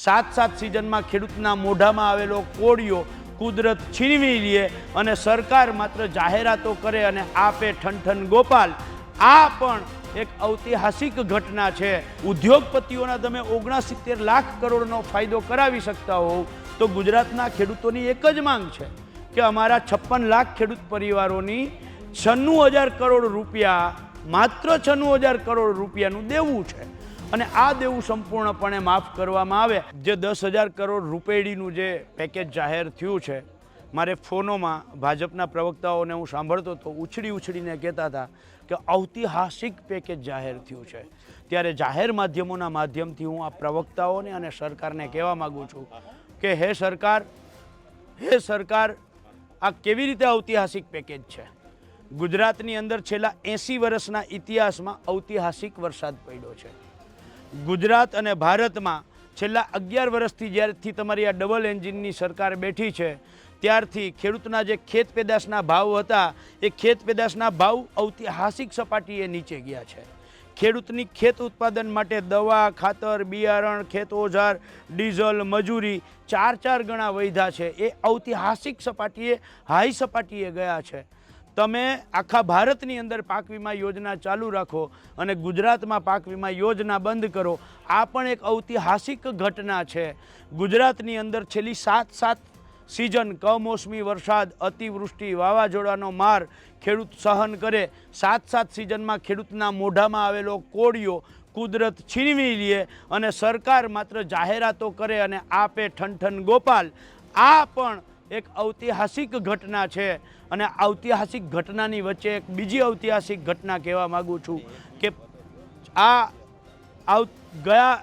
સાત સિઝનમાં ખેડૂતના મોઢામાં આવેલો કોળિયો કુદરત છીનવી લે અને સરકાર માત્ર જાહેરાતો કરે અને આપે ઠનઠન ગોપાલ। આ પણ એક ઐતિહાસિક ઘટના છે। ઉદ્યોગપતિઓના તમે 69 લાખ કરોડનો ફાયદો કરાવી શકતા હોવ તો ગુજરાતના ખેડૂતોની એક જ માંગ છે કે અમારા 56 લાખ ખેડૂત પરિવારોની 96,000 કરોડ રૂપિયા, માત્ર 96,000 કરોડ રૂપિયાનું દેવું છે અને આ દેવું સંપૂર્ણપણે માફ કરવામાં આવે। જે 10,000 કરોડ રૂપિયાનું જે પેકેજ જાહેર થયું છે, મારે ફોનોમાં ભાજપના પ્રવક્તાઓને હું સાંભળતો હતો, ઉછળીને કહેતા હતા કે ઐતિહાસિક પેકેજ જાહેર થયું છે। ત્યારે જાહેર માધ્યમોના માધ્યમથી હું આ પ્રવક્તાઓને અને સરકારને કહેવા માગું છું કે હે સરકાર, આ કેવી રીતે ઐતિહાસિક પેકેજ છે? ગુજરાતની અંદર છેલ્લા 80 વર્ષના ઇતિહાસમાં ઐતિહાસિક વરસાદ પડ્યો છે। ગુજરાત અને ભારતમાં છેલ્લા 11 વર્ષથી જ્યારથી તમારી આ ડબલ એન્જિનની સરકાર બેઠી છે ત્યારથી ખેડૂતના જે ખેત પેદાશના ભાવ હતા એ ખેત પેદાશના ભાવ ઐતિહાસિક સપાટીએ નીચે ગયા છે। ખેડૂતની ખેત ઉત્પાદન માટે દવા, ખાતર, બિયારણ, ખેત ઓજાર, ડીઝલ, મજૂરી 4 ગણા વધ્યા છે। એ ઐતિહાસિક સપાટીએ, હાઈ સપાટીએ ગયા છે। તમે આખા ભારતની અંદર પાક વીમા યોજના ચાલુ રાખો અને ગુજરાતમાં પાક વીમા યોજના બંધ કરો। આ પણ એક ઐતિહાસિક ઘટના છે। ગુજરાતની અંદર છેલ્લી 7 સિઝન કમોસમી વરસાદ, અતિવૃષ્ટિ, વાવાઝોડાનો માર ખેડૂત સહન કરે। 7 સિઝનમાં ખેડૂતના મોઢામાં આવેલો કોળિયો કુદરત છીનવી લે અને સરકાર માત્ર જાહેરાતો કરે અને આપે ઠનઠન ગોપાલ। આ પણ એક ઐતિહાસિક ઘટના છે અને ઐતિહાસિક ઘટનાની વચ્ચે એક બીજી ઐતિહાસિક ઘટના કહેવા માગું છું કે આ ગયા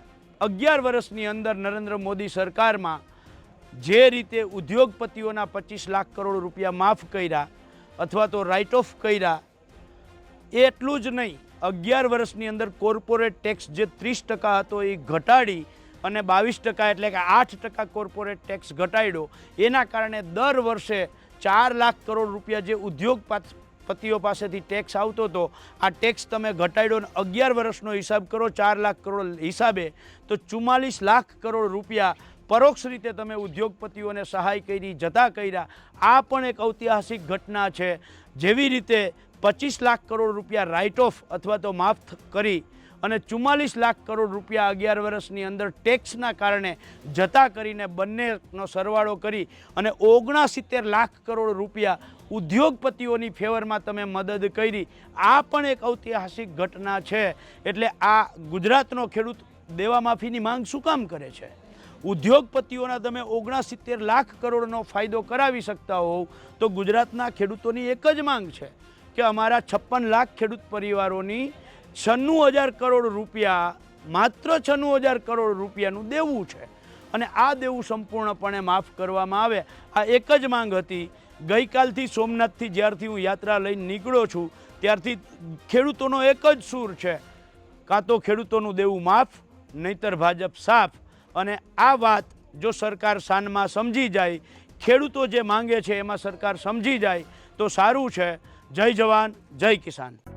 11 વર્ષની અંદર નરેન્દ્ર મોદી સરકારમાં જે રીતે ઉદ્યોગપતિઓના 25 લાખ કરોડ રૂપિયા માફ કર્યા અથવા તો રાઇટ ઓફ કર્યા, એટલું જ નહીં, 11 વર્ષની અંદર કોર્પોરેટ ટેક્સ જે 30% હતો એ ઘટાડી અને 22% એટલે કે 8% કોર્પોરેટ ટેક્સ ઘટાડ્યો। એના કારણે દર વર્ષે 4 લાખ કરોડ રૂપિયા જે ઉદ્યોગપતિઓ પાસેથી ટેક્સ આવતો હતો, આ ટેક્સ તમે ઘટાડ્યો અને 11 વર્ષનો હિસાબ કરો 4 લાખ કરોડ હિસાબે તો 44 લાખ કરોડ રૂપિયા પરોક્ષ રીતે તમે ઉદ્યોગપતિઓને સહાય કરી, જતા કર્યા। આ પણ એક ઐતિહાસિક ઘટના છે। જેવી રીતે 25 લાખ કરોડ રૂપિયા રાઇટ ઓફ અથવા તો માફ કરી અને 44 લાખ કરોડ રૂપિયા 11 વર્ષની અંદર ટેક્સના કારણે જતા કરીને બંનેનો સરવાળો કરી અને 69 લાખ કરોડ રૂપિયા ઉદ્યોગપતિઓની ફેવરમાં તમે મદદ કરી। આ પણ એક ઐતિહાસિક ઘટના છે। એટલે આ ગુજરાતનો ખેડૂત દેવા માફીની માંગ શું કામ કરે છે? ઉદ્યોગપતિઓના તમે 69 લાખ કરોડનો ફાયદો કરાવી શકતા હોવ તો ગુજરાતના ખેડૂતોની એક જ માંગ છે કે અમારા 56 લાખ ખેડૂત પરિવારોની 96,000 કરોડ રૂપિયા, માત્ર 96,000 કરોડ રૂપિયાનું દેવું છે અને આ દેવું સંપૂર્ણપણે માફ કરવામાં આવે। આ એક જ માંગ હતી। ગઈકાલથી સોમનાથથી જ્યારથી હું યાત્રા લઈને નીકળ્યો છું ત્યારથી ખેડૂતોનો એક જ સૂર છે, કાં તો ખેડૂતોનું દેવું માફ, નહીતર ભાજપ સાફ। અને આ વાત જો સરકાર સાનમાં સમજી જાય, ખેડૂતો જે માંગે છે એમાં સરકાર સમજી જાય તો સારું છે। જય જવાન, જય કિસાન।